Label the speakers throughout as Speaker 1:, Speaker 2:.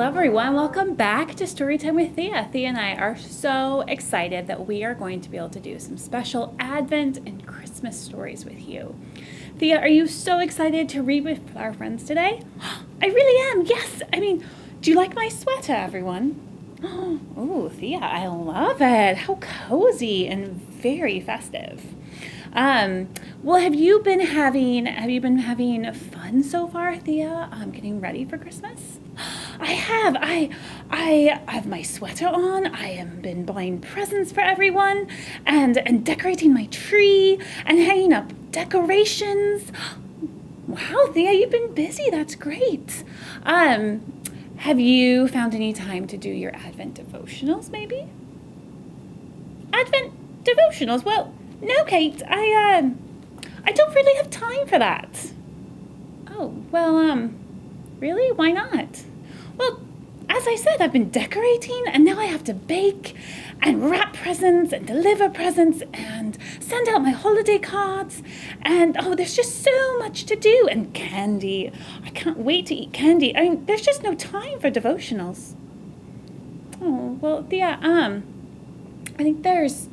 Speaker 1: everyone. Welcome back to Storytime with Thea. Thea and I are so excited that we are going to be able to do some special Advent and Christmas stories with you. Thea, are you so excited to read with our friends today? I really am, yes. Do you like my sweater, everyone? Oh, Thea, I love it. How cozy and very festive. Well, have you been having fun so far, Thea? Getting ready for Christmas? I have. I have my sweater on. I have been buying presents for everyone and decorating my tree and hanging up decorations. Wow, Thea, you've been busy. That's great. Have you found any time to do your Advent devotionals, maybe? Advent devotionals? Well, no, Kate. I don't really have time for that. Oh, well, really? Why not? Well, as I said, I've been decorating, and now I have to bake and wrap presents and deliver presents and send out my holiday cards. And, there's just so much to do. And candy. I can't wait to eat candy. There's just no time for devotionals. Oh, well, Thea, I think there's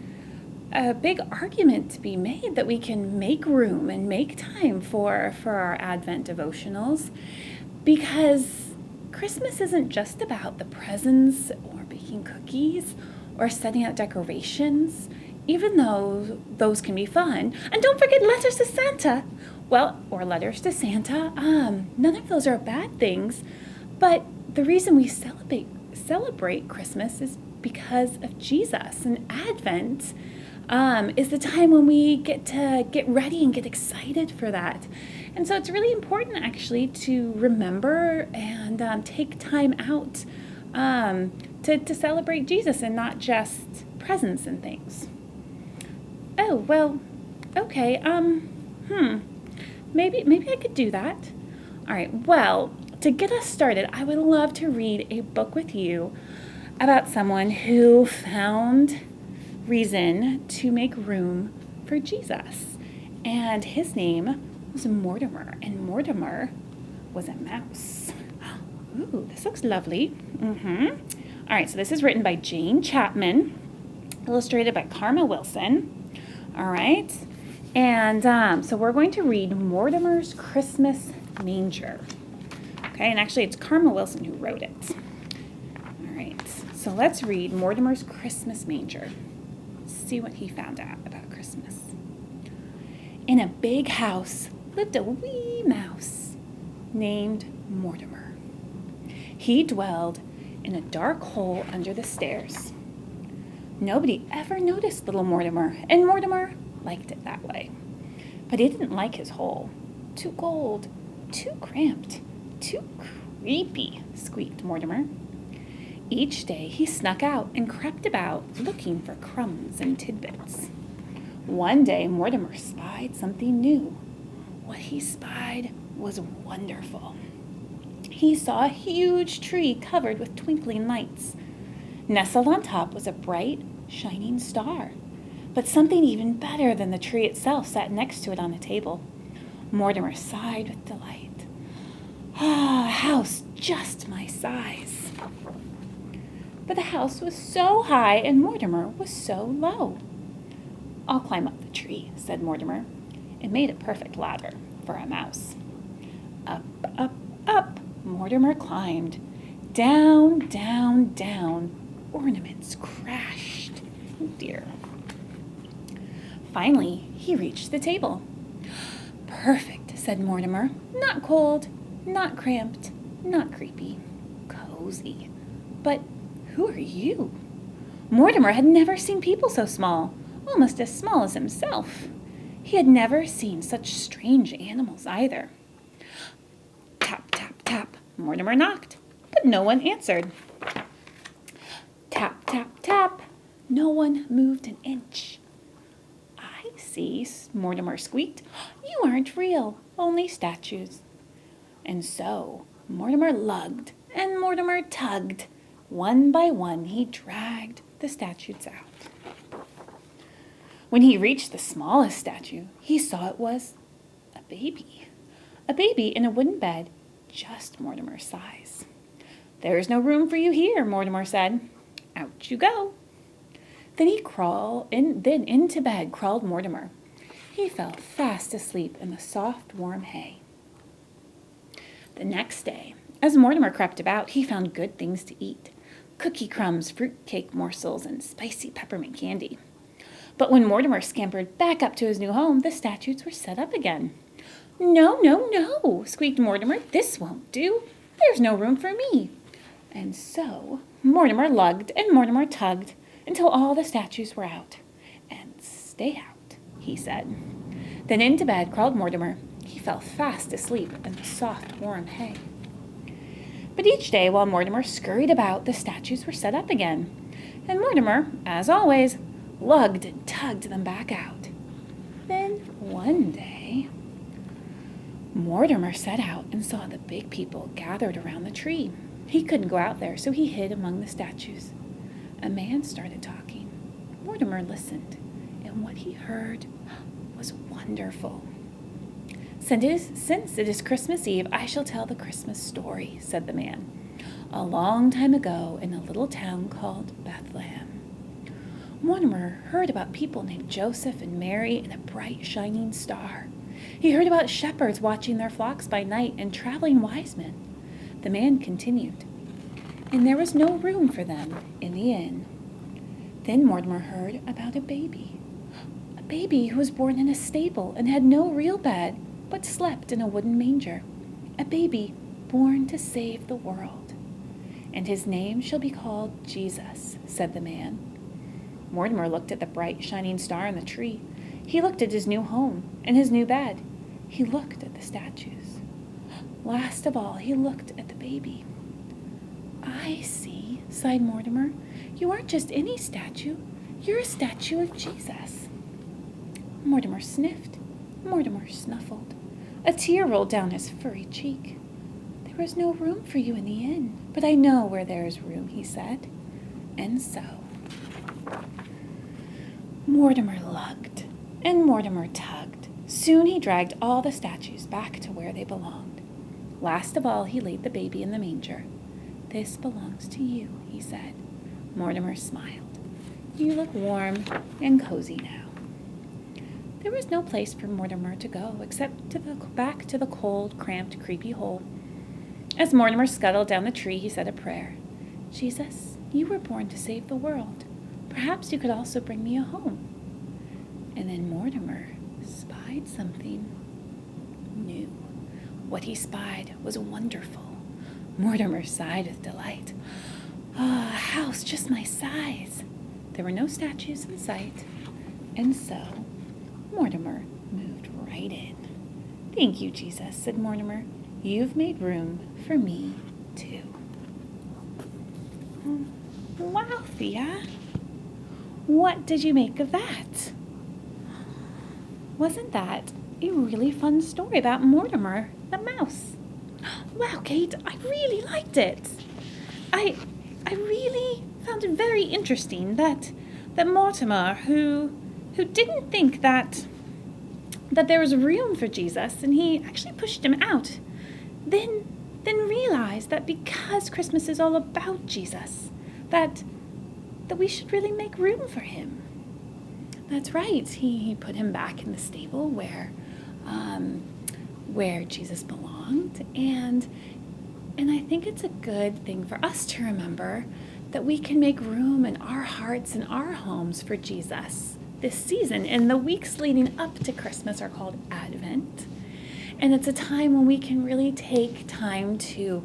Speaker 1: a big argument to be made that we can make room and make time for our Advent devotionals, because Christmas isn't just about the presents or baking cookies or setting out decorations, even though those can be fun. And don't forget letters to Santa. Well, or letters to Santa. None of those are bad things, but the reason we celebrate Christmas is because of Jesus. And Advent is the time when we get to get ready and get excited for that. And so it's really important, actually, to remember and take time out to celebrate Jesus and not just presents and things. Oh, well, okay, maybe I could do that. All right, well, to get us started, I would love to read a book with you about someone who found reason to make room for Jesus. And his name was Mortimer, and Mortimer was a mouse. Ooh, this looks lovely. All right, so this is written by Jane Chapman, illustrated by Karma Wilson. All right, and so we're going to read Mortimer's Christmas Manger. Okay, and actually it's Karma Wilson who wrote it. All right, so let's read Mortimer's Christmas Manger. See what he found out about Christmas. In a big house lived a wee mouse named Mortimer. He dwelled in a dark hole under the stairs. Nobody ever noticed little Mortimer, and Mortimer liked it that way. But he didn't like his hole. Too cold, too cramped, too creepy, squeaked Mortimer. Each day he snuck out and crept about looking for crumbs and tidbits. One day Mortimer spied something new. What he spied was wonderful. He saw a huge tree covered with twinkling lights. Nestled on top was a bright, shining star. But something even better than the tree itself sat next to it on a table. Mortimer sighed with delight. A house just my size. But the house was so high and Mortimer was so low. I'll climb up the tree, said Mortimer. It made a perfect ladder for a mouse. Up, up, up, Mortimer climbed. Down, down, down. Ornaments crashed. Oh dear. Finally, he reached the table. Perfect, said Mortimer. Not cold, not cramped, not creepy. Cozy. But who are you? Mortimer had never seen people so small, almost as small as himself. He had never seen such strange animals either. Tap, tap, tap. Mortimer knocked, but no one answered. Tap, tap, tap. No one moved an inch. I see, Mortimer squeaked. You aren't real, only statues. And so Mortimer lugged and Mortimer tugged. One by one, he dragged the statues out. When he reached the smallest statue, he saw it was a baby in a wooden bed, just Mortimer's size. "There's no room for you here," Mortimer said. "Out you go." Then into bed crawled Mortimer. He fell fast asleep in the soft, warm hay. The next day, as Mortimer crept about, he found good things to eat: cookie crumbs, fruit-cake morsels, and spicy peppermint candy. But when Mortimer scampered back up to his new home, the statues were set up again. "No, no, no," squeaked Mortimer. "This won't do. There's no room for me." And so Mortimer lugged and Mortimer tugged until all the statues were out. "And stay out," he said. Then into bed crawled Mortimer. He fell fast asleep in the soft, warm hay. But each day while Mortimer scurried about, the statues were set up again. And Mortimer, as always, lugged and tugged them back out. Then one day, Mortimer set out and saw the big people gathered around the tree. He couldn't go out there, so he hid among the statues. A man started talking. Mortimer listened, and what he heard was wonderful. "Since it is Christmas Eve, I shall tell the Christmas story," said the man. "A long time ago in a little town called Bethlehem." Mortimer heard about people named Joseph and Mary and a bright, shining star. He heard about shepherds watching their flocks by night and traveling wise men. The man continued, "And there was no room for them in the inn." Then Mortimer heard about a baby who was born in a stable and had no real bed, but slept in a wooden manger. A baby born to save the world. "And his name shall be called Jesus," said the man. Mortimer looked at the bright, shining star in the tree. He looked at his new home and his new bed. He looked at the statues. Last of all, he looked at the baby. "I see," sighed Mortimer. "You aren't just any statue. You're a statue of Jesus." Mortimer sniffed. Mortimer snuffled. A tear rolled down his furry cheek. "There was no room for you in the inn, but I know where there is room," he said. And so Mortimer lugged and Mortimer tugged. Soon he dragged all the statues back to where they belonged. Last of all, he laid the baby in the manger. "This belongs to you," he said. Mortimer smiled. "You look warm and cozy now." There was no place for Mortimer to go except back to the cold, cramped, creepy hole. As Mortimer scuttled down the tree, he said a prayer. "Jesus, you were born to save the world. Perhaps you could also bring me a home." And then Mortimer spied something new. What he spied was wonderful. Mortimer sighed with delight. "Ah, a house just my size." There were no statues in sight, and so Mortimer moved right in. "Thank you, Jesus," said Mortimer. "You've made room for me, too." Wow, Thea. What did you make of that? Wasn't that a really fun story about Mortimer the mouse? Wow, Kate, I really liked it. I really found it very interesting that Mortimer, who didn't think that there was room for Jesus, and he actually pushed him out, then realized that because Christmas is all about Jesus, that we should really make room for him. That's right. He put him back in the stable where Jesus belonged, and I think it's a good thing for us to remember that we can make room in our hearts and our homes for Jesus this season. And the weeks leading up to Christmas are called Advent, and it's a time when we can really take time to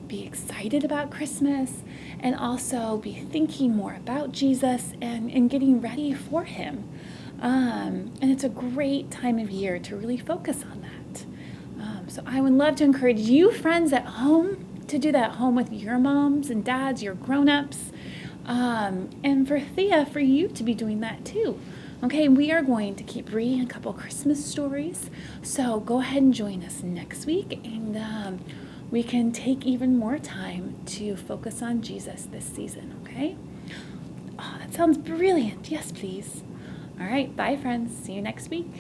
Speaker 1: be excited about Christmas and also be thinking more about Jesus and getting ready for him. And it's a great time of year to really focus on that. So I would love to encourage you, friends at home, to do that at home with your moms and dads, your grown-ups, and for Thea, for you to be doing that too. Okay, we are going to keep reading a couple Christmas stories, so go ahead and join us next week, and we can take even more time to focus on Jesus this season, okay? Oh, that sounds brilliant. Yes, please. All right, bye, friends. See you next week.